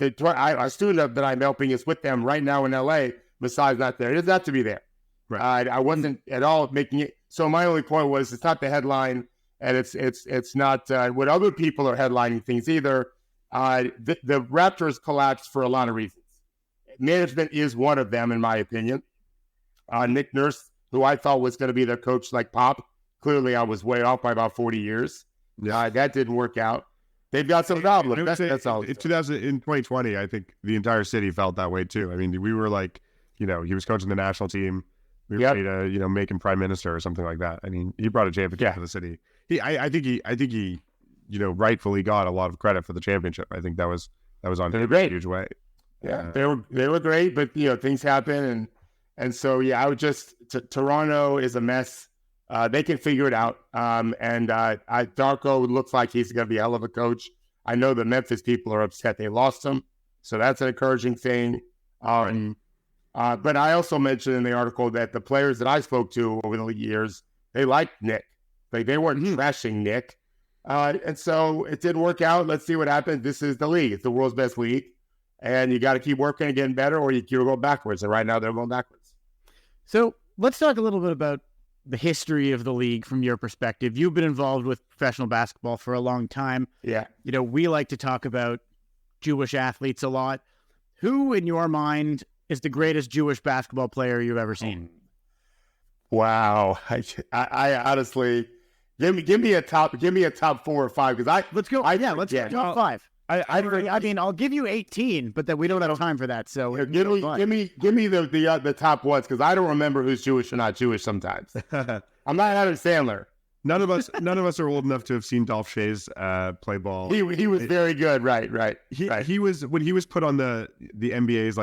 A student that I'm helping is with them right now in LA. Masai's not there. It doesn't have to be there. Right. I wasn't at all making it. So my only point was, it's not the headline, and it's not what other people are headlining things either. The Raptors collapsed for a lot of reasons. Management is one of them, in my opinion. Nick Nurse, who I thought was going to be their coach like Pop, clearly I was way off by about 40 years. That didn't work out. They've got some problems. That's all. In 2020, I think the entire city felt that way too. I mean, we were like, he was coaching the national team. We were ready to, make him prime minister or something like that. I mean, he brought a championship to the city. I think he, rightfully got a lot of credit for the championship. I think that was on him in a huge way. Yeah, they were great, but things happen, and so I would just Toronto is a mess. They can figure it out. Darko looks like he's going to be a hell of a coach. I know the Memphis people are upset they lost him, so that's an encouraging thing. But I also mentioned in the article that the players that I spoke to over the years, they liked Nick. Like, they weren't trashing Nick. And so it didn't work out. Let's see what happens. This is the league. It's the world's best league. And you got to keep working and getting better, or you go backwards. And right now they're going backwards. So let's talk a little bit about the history of the league from your perspective. You've been involved with professional basketball for a long time. Yeah. We like to talk about Jewish athletes a lot. Who, in your mind, is the greatest Jewish basketball player you've ever seen? Wow. I honestly, give me a top 4 or 5, because let's go. Let's go top 5. I mean, I'll give you 18, but then we don't have time for that. So give me the top ones, because I don't remember who's Jewish or not Jewish sometimes. I'm not Adam Sandler. None of us are old enough to have seen Dolph Shays play ball. He was very good, right. He was, when he was put on the NBA's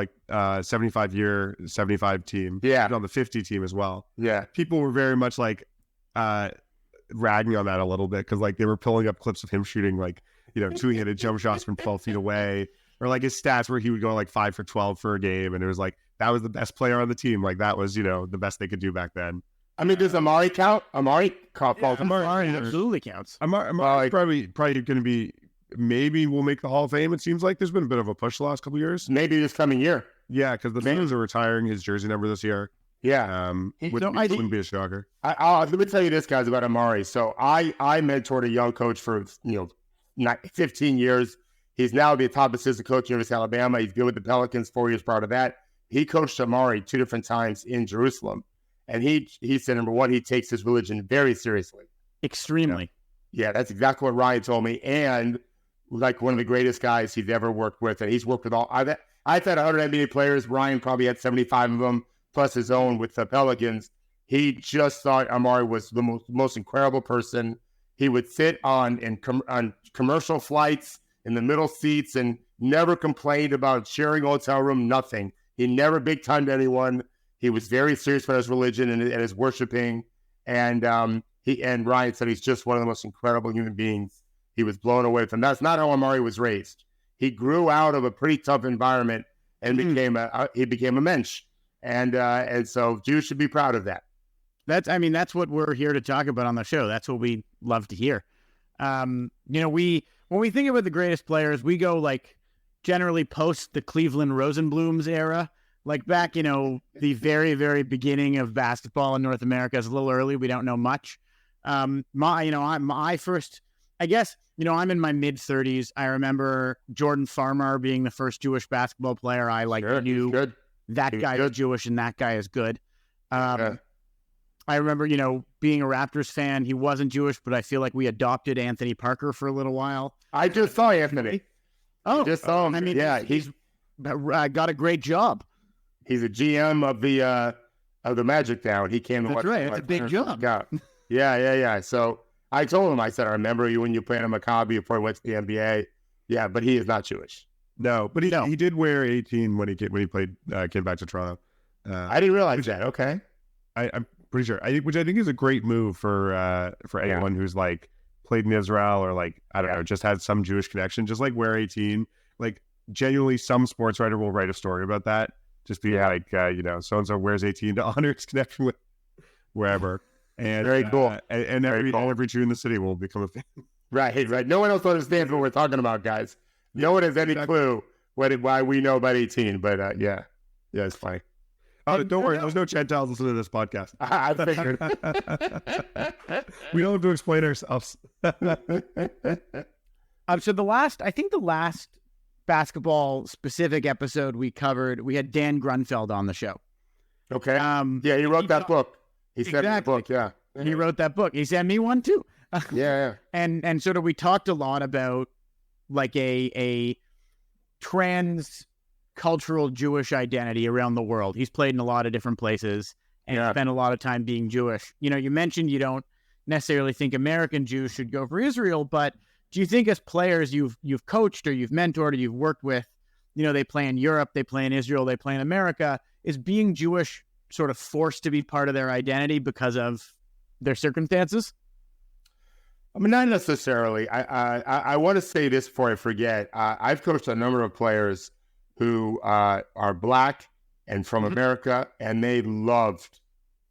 75 team. Yeah, on the 50 team as well. Yeah, people were very much ragging on that a little bit, because they were pulling up clips of him shooting two-handed jump shots from 12 feet away, or his stats where he would go 5 for 12 for a game, and it was that was the best player on the team. That was the best they could do back then. I mean, does Omri count? Omri falls. Omri absolutely counts. Omari's probably going to be, maybe we'll make the Hall of Fame. It seems like there's been a bit of a push the last couple of years. Maybe this coming year. Yeah, because the Suns are retiring his jersey number this year. Yeah. Wouldn't be a shocker. Let me tell you this, guys, about Omri. So I mentored a young coach for 15 years. He's now the top assistant coach at University of Alabama. He's been with the Pelicans 4 years prior to that. He coached Omri 2 different times in Jerusalem. And he said, number one, he takes his religion very seriously. Extremely. Yeah, that's exactly what Ryan told me. And like one of the greatest guys he's ever worked with. And he's worked with I've had 100 NBA players. Ryan probably had 75 of them, plus his own with the Pelicans. He just thought Omri was the most incredible person. He would sit on commercial flights in the middle seats and never complained about sharing a hotel room, nothing. He never big-timed anyone. He was very serious about his religion and his worshiping. And Ryan said he's just one of the most incredible human beings. He was blown away with him. That's not how Omri was raised. He grew out of a pretty tough environment and became a mensch. And so Jews should be proud of that. That's what we're here to talk about on the show. That's what we love to hear. When we think about the greatest players, we go like generally post the Cleveland Rosenblums era, like back, the very, very beginning of basketball in North America. Is a little early. We don't know much. I'm in my mid-30s. I remember Jordan Farmar being the first Jewish basketball player I knew. Good. That guy is Jewish and that guy is good. I remember, being a Raptors fan. He wasn't Jewish, but I feel like we adopted Anthony Parker for a little while. I just saw Anthony. Oh, just saw him. He's got a great job. He's a GM of the Magic now, and he came to That's right. It's a big job. Yeah. So I told him, I said, I remember you when you played at Maccabi before he went to the NBA. Yeah, but he is not Jewish. No, but he did wear 18 when he played came back to Toronto. I didn't realize that. Okay. I'm pretty sure. Which I think is a great move for anyone who's like played in Israel or like, I don't know, just had some Jewish connection. Just like wear 18. Like genuinely, some sports writer will write a story about that. Just be like, so and so wears 18 to honor its connection with wherever. And very cool. And every Jew in the city will become a fan. Right. No one else understands what we're talking about, guys. No one has any clue why we know about 18. But yeah, it's funny. Oh, don't worry. There's no Gentiles listening to this podcast. I figured. We don't have to explain ourselves. So the last basketball specific episode we covered, we had Dan Grunfeld on the show. Okay. He wrote that book. He sent me the book. Yeah. He wrote that book. He sent me one too. Yeah. And sort of we talked a lot about like a trans cultural Jewish identity around the world. He's played in a lot of different places and spent a lot of time being Jewish. You mentioned you don't necessarily think American Jews should go for Israel, but do you think as players you've coached or you've mentored or you've worked with, they play in Europe, they play in Israel, they play in America, is being Jewish sort of forced to be part of their identity because of their circumstances? I mean, not necessarily. I want to say this before I forget. I've coached a number of players who are Black and from America, and they loved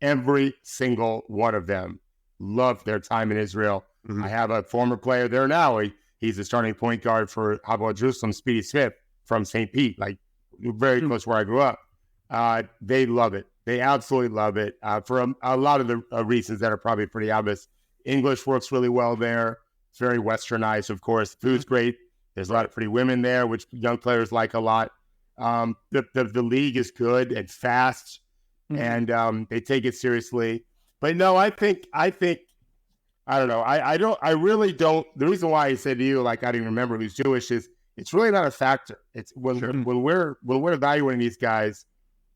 every single one of them. Loved their time in Israel. Mm-hmm. I have a former player there now. He's a starting point guard for Hapoel Jerusalem, Speedy Smith from St. Pete, like very close where I grew up. They love it. They absolutely love it for a lot of the reasons that are probably pretty obvious. English works really well there. It's very westernized, of course. Food's great. There's a lot of pretty women there, which young players like a lot. The league is good and fast, and they take it seriously. But no, I think I don't know. I really don't. The reason why I said to you, like, I didn't remember who's Jewish is it's really not a factor. It's when we're evaluating these guys,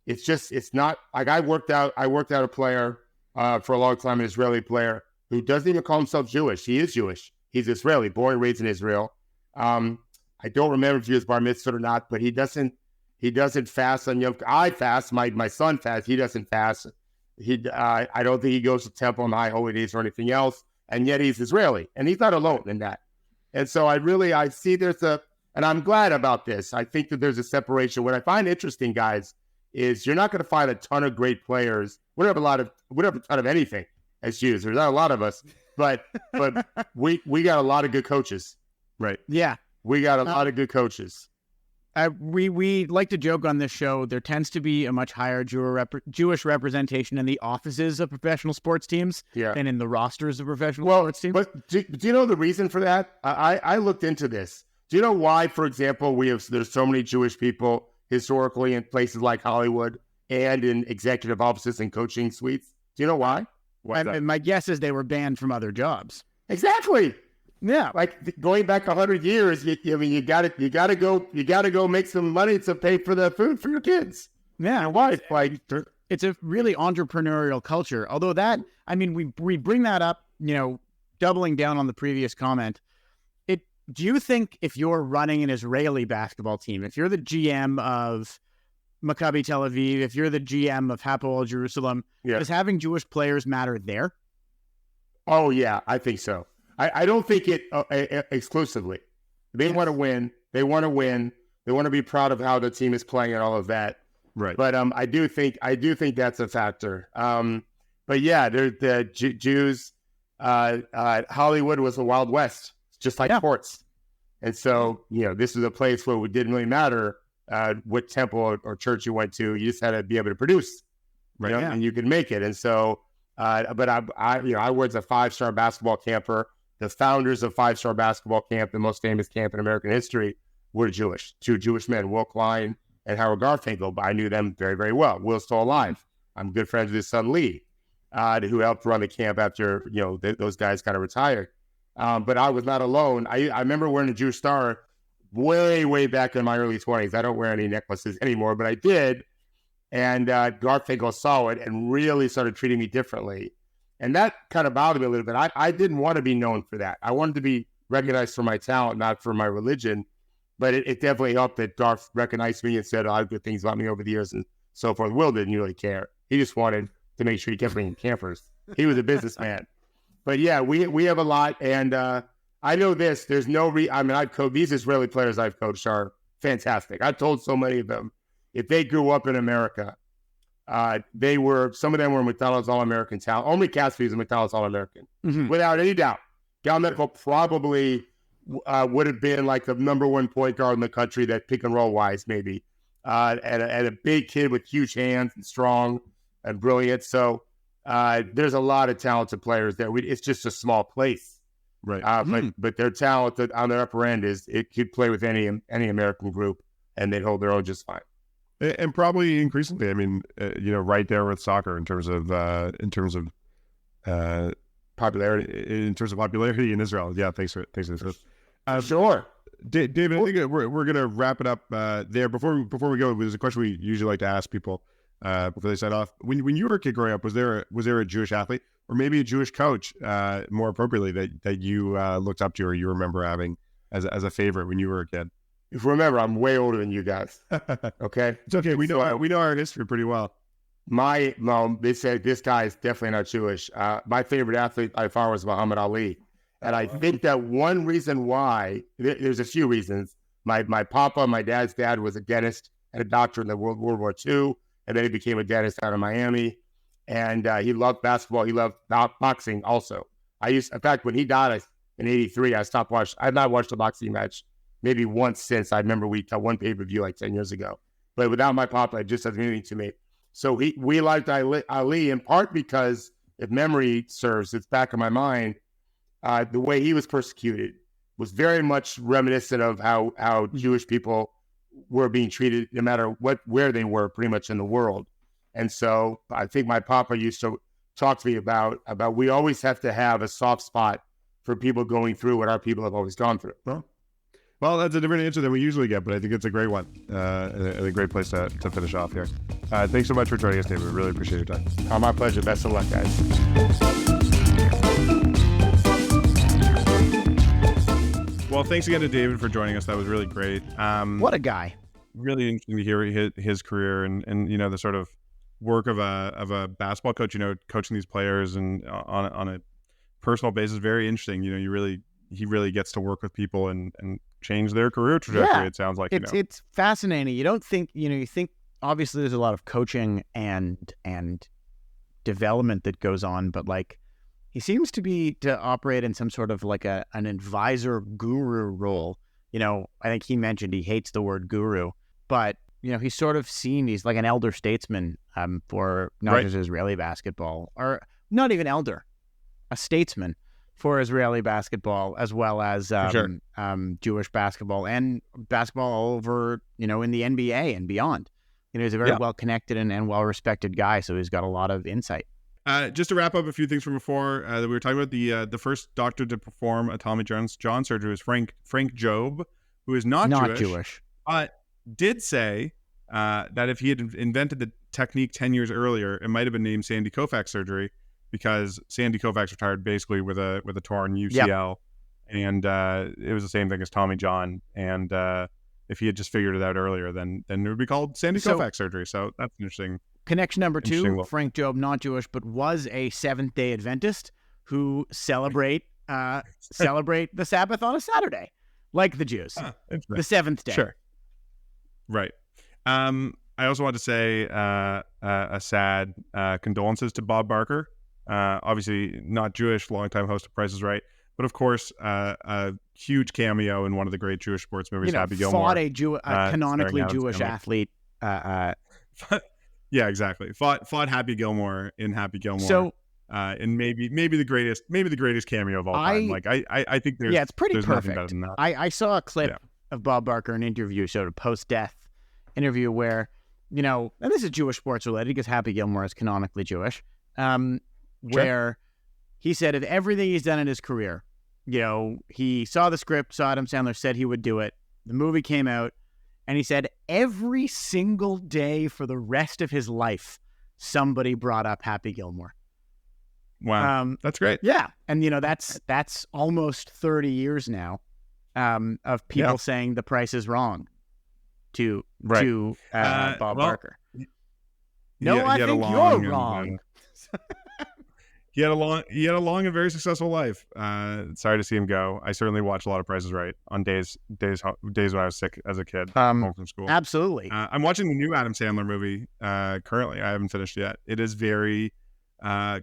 it's not like I worked out a player for a long time, an Israeli player who doesn't even call himself Jewish. He is Jewish. He's Israeli, born and raised in Israel. I don't remember if he was bar mitzvah or not, but he doesn't fast on Yom. I fast. My son fasts. He doesn't fast. I don't think he goes to temple on high holy days or anything else. And yet he's Israeli, and he's not alone in that. And so I see and I'm glad about this. I think that there's a separation. What I find interesting, guys, is you're not going to find a ton of great players. we don't have a ton of anything as Jews. There's not a lot of us, but we got a lot of good coaches. Right. Yeah. We got a lot of good coaches. We like to joke on this show. There tends to be a much higher Jewish representation in the offices of professional sports teams than in the rosters of professional sports teams. But do you know the reason for that? I looked into this. Do you know why, for example, there's so many Jewish people historically in places like Hollywood and in executive offices and coaching suites? Do you know why? And my guess is they were banned from other jobs. Exactly. Yeah, like going back 100 years, you got to go make some money to pay for the food for your kids. Yeah, and wife. Like, it's a really entrepreneurial culture. Although we bring that up, doubling down on the previous comment. Do you think if you're running an Israeli basketball team, if you're the GM of Maccabi Tel Aviv, if you're the GM of Hapoel Jerusalem, does having Jewish players matter there? Oh yeah, I think so. I don't think it exclusively. They want to win. They want to win. They want to be proud of how the team is playing and all of that. Right. But I do think that's a factor. But yeah, the Jews. Hollywood was the Wild West, just like sports. And so this is a place where it didn't really matter what temple or church you went to. You just had to be able to produce, right? And you could make it. And so, but I was a 5-star basketball camper. The founders of 5-star basketball camp, the most famous camp in American history, were Jewish. 2 Jewish men, Will Klein and Howard Garfinkel. I knew them very, very well. Will's still alive. I'm good friends with his son, Lee, who helped run the camp after, those guys kind of retired. But I was not alone. I remember wearing a Jewish star way, way back in my early 20s. I don't wear any necklaces anymore, but I did. And Garfinkel saw it and really started treating me differently. And that kind of bothered me a little bit. I didn't want to be known for that. I wanted to be recognized for my talent, not for my religion. But it definitely helped that Garth recognized me and said a lot of good things about me over the years and so forth. Will didn't really care. He just wanted to make sure he kept bringing campers. He was a businessman. But yeah, we have a lot. And I know this. There's no I've coached. These Israeli players I've coached are fantastic. I've told so many of them, if they grew up in America, some of them were McDonald's All-American talent. Omri Casspi is a McDonald's All-American, without any doubt. Mekel probably would have been like the number 1 point guard in the country, that pick and roll wise, maybe. And a big kid with huge hands and strong and brilliant. So there's a lot of talented players there. It's just a small place, right? But their talent on their upper end it could play with any American group, and they'd hold their own just fine. And probably increasingly, right there with soccer in terms of popularity. In terms of popularity in Israel. Yeah, thanks for this. Sure, David. I think we're gonna wrap it up there. Before we go, there's a question we usually like to ask people before they sign off. When you were a kid growing up, was there a Jewish athlete or maybe a Jewish coach, more appropriately, that you looked up to or you remember having as a favorite when you were a kid? If you remember, I'm way older than you guys. Okay, it's okay. We know our history pretty well. My mom, they said this guy is definitely not Jewish. My favorite athlete by far was Muhammad Ali, and I think that one reason why, there's a few reasons. My papa, my dad's dad, was a dentist and a doctor in the World War II, and then he became a dentist out of Miami. And he loved basketball. He loved boxing also. In fact, when he died in '83, I stopped watching. I've not watched a boxing match maybe once since. I remember we got one pay-per-view like 10 years ago. But without my papa, it just doesn't mean anything to me. So we liked Ali in part because, if memory serves, it's back in my mind, the way he was persecuted was very much reminiscent of how Jewish people were being treated, no matter where they were, pretty much in the world. And so I think my papa used to talk to me about we always have to have a soft spot for people going through what our people have always gone through. Well, that's a different answer than we usually get, but I think it's a great one and a great place to finish off here. Thanks so much for joining us, David. We really appreciate your time. My pleasure. Best of luck, guys. Well, thanks again to David for joining us. That was really great. What a guy. Really interesting to hear his career and the sort of work of a basketball coach, coaching these players and on a personal basis. Very interesting. He really gets to work with people and change their career trajectory. Yeah, it sounds like it's fascinating. You don't think you think obviously there's a lot of coaching and development that goes on, but like he seems to operate in some sort of like an advisor guru role. I think he mentioned he hates the word guru, but he's sort of seen, he's like an elder statesman for not just Israeli basketball, or not even elder, a statesman for Israeli basketball, as well as Jewish basketball and basketball all over, in the NBA and beyond. He's a very well-connected and well-respected guy, so he's got a lot of insight. Just to wrap up a few things from before, that we were talking about the first doctor to perform a Tommy John surgery was Frank Jobe, who is not Jewish, but did say that if he had invented the technique 10 years earlier, it might have been named Sandy Koufax surgery, because Sandy Koufax retired basically with a torn UCL, and it was the same thing as Tommy John. And if he had just figured it out earlier, then it would be called Sandy Koufax surgery. So that's interesting. Connection number 2, Frank Jobe, not Jewish, but was a Seventh-day Adventist who celebrate the Sabbath on a Saturday, like the Jews, the seventh day. Sure. Right. I also want to say a sad condolences to Bob Barker. Obviously not Jewish, longtime host of Price is Right, but of course a huge cameo in one of the great Jewish sports movies, Happy Gilmore. Fought a canonically Jewish athlete. Yeah, exactly. Fought Happy Gilmore in Happy Gilmore. So, and maybe the greatest cameo of all time. I think there's it's pretty there's perfect. nothing better than that. I saw a clip of Bob Barker, an interview, showed a post-death interview where, and this is Jewish sports related because Happy Gilmore is canonically Jewish, where he said of everything he's done in his career, he saw the script, saw Adam Sandler, said he would do it. The movie came out, and he said every single day for the rest of his life, somebody brought up Happy Gilmore. Wow, that's great. Yeah, and that's almost 30 years now of people saying the price is wrong to Bob Barker. I think you're wrong. He had a long and very successful life. Sorry to see him go. I certainly watched a lot of Prices Right on days when I was sick as a kid, home from school. Absolutely. I'm watching the new Adam Sandler movie currently. I haven't finished yet. It is very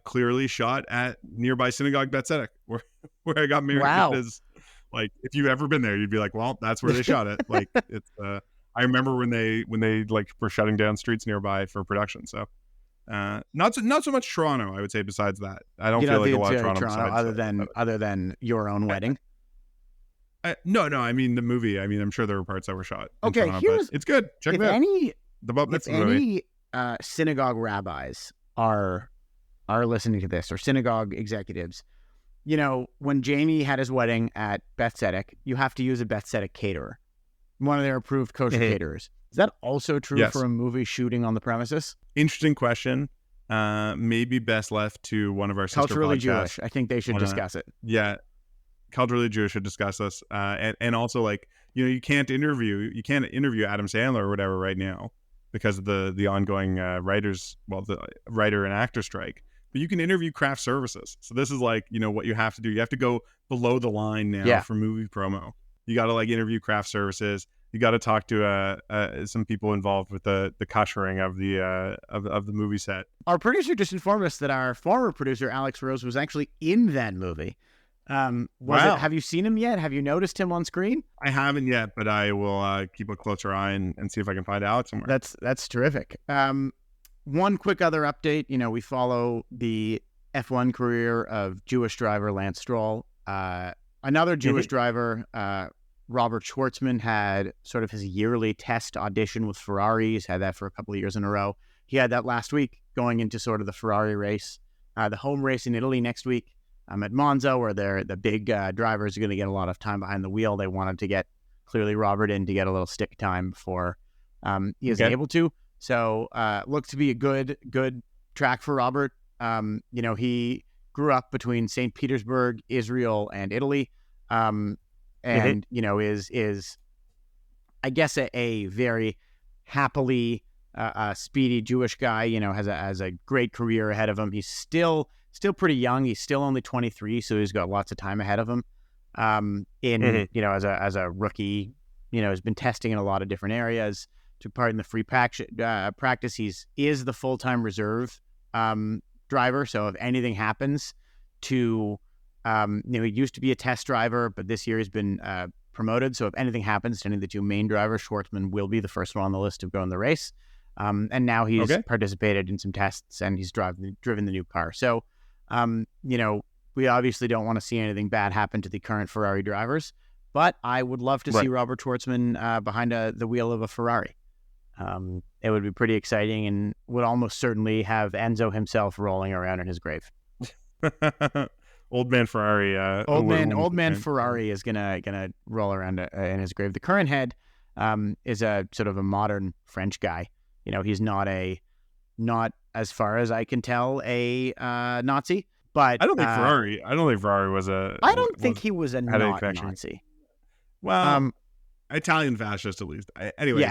clearly shot at nearby synagogue Bet Tzedek, where I got married. Wow. Because, if you've ever been there, you'd be like, well, that's where they shot it. It's. I remember when they were shutting down streets nearby for production. So. Not so much Toronto, I would say. Besides that, I don't feel like a lot of Toronto other than your own wedding. No. I mean the movie. I mean, I'm sure there were parts that were shot. Okay, Toronto, but it's good. Check it out. If any synagogue rabbis are listening to this, or synagogue executives, when Jamie had his wedding at Beth Tzedek, you have to use a Beth Tzedek caterer, one of their approved kosher caterers. Is that also true for a movie shooting on the premises? Interesting question. Maybe best left to one of our sister Culturally podcasts. Jewish. I think they should discuss it. Yeah, Culturally Jewish should discuss this. And also you can't interview Adam Sandler or whatever right now because of the ongoing the writer and actor strike. But you can interview craft services. So this is what you have to do. You have to go below the line now for movie promo. You got to interview craft services. You got to talk to some people involved with the koshering of the movie set. Our producer just informed us that our former producer Alex Rose was actually in that movie. Have you seen him yet? Have you noticed him on screen? I haven't yet, but I will keep a closer eye and see if I can find Alex somewhere. That's terrific. One quick other update. We follow the F1 career of Jewish driver Lance Stroll. Another Jewish driver. Robert Schwartzman had sort of his yearly test audition with Ferrari. He's had that for a couple of years in a row. He had that last week going into sort of the Ferrari race. The home race in Italy next week at Monza, where the big drivers are going to get a lot of time behind the wheel. They wanted to get clearly Robert in to get a little stick time before he is able to. So looked to be a good track for Robert. He grew up between St. Petersburg, Israel, and Italy. And is I guess a very happily speedy Jewish guy. Has a great career ahead of him. He's still pretty young. He's still only 23, so he's got lots of time ahead of him. As a rookie, has been testing in a lot of different areas. Took part in the free practice. He is the full-time reserve driver. So if anything happens to, he used to be a test driver, but this year he's been promoted. So if anything happens to any of the two main drivers, Schwartzman will be the first one on the list to go in the race. And now he's participated in some tests and he's driven the new car. So, we obviously don't want to see anything bad happen to the current Ferrari drivers, but I would love to see Robert Schwartzman behind the wheel of a Ferrari. It would be pretty exciting and would almost certainly have Enzo himself rolling around in his grave. Old man Ferrari. Old man Ferrari is gonna roll around in his grave. The current head is a sort of a modern French guy. He's not as far as I can tell a Nazi. But I don't think Ferrari was a. I don't think he was a Nazi. Well, Italian fascist at least. Anyways,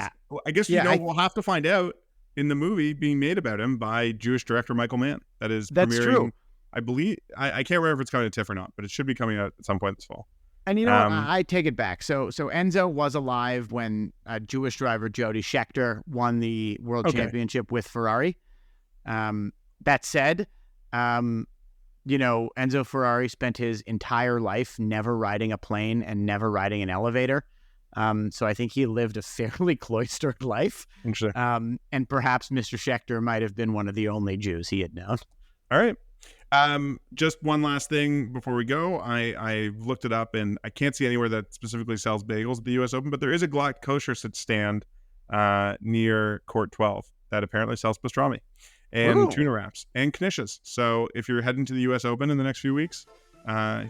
I guess we'll have to find out in the movie being made about him by Jewish director Michael Mann. That's premiering, true. I believe I can't remember if it's coming to TIFF or not, but it should be coming out at some point this fall. And what? I take it back. So Enzo was alive when Jewish driver Jody Scheckter won the world championship with Ferrari. That said, Enzo Ferrari spent his entire life never riding a plane and never riding an elevator. So I think he lived a fairly cloistered life. And perhaps Mr. Scheckter might have been one of the only Jews he had known. All right. Just one last thing before we go. I looked it up and I can't see anywhere that specifically sells bagels at the US Open, but there is a Glatt kosher stand near Court 12 that apparently sells pastrami and tuna wraps and knishes. So if you're heading to the US Open in the next few weeks,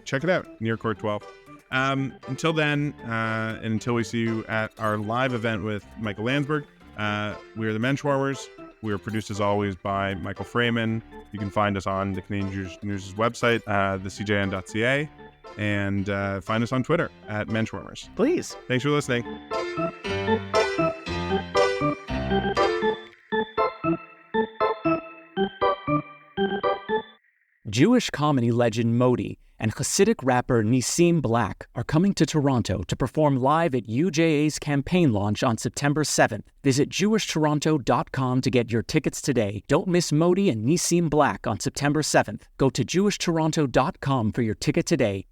check it out near Court 12. Until then, and until we see you at our live event with Michael Landsberg, we are the Menschwarmers. We are produced as always by Michael Freeman. You can find us on the Canadian Jewish News' website, thecjn.ca, and find us on Twitter at Menschwarmers. Please. Thanks for listening. Jewish comedy legend Modi and Hasidic rapper Nissim Black are coming to Toronto to perform live at UJA's campaign launch on September 7th. Visit jewishtoronto.com to get your tickets today. Don't miss Modi and Nissim Black on September 7th. Go to jewishtoronto.com for your ticket today.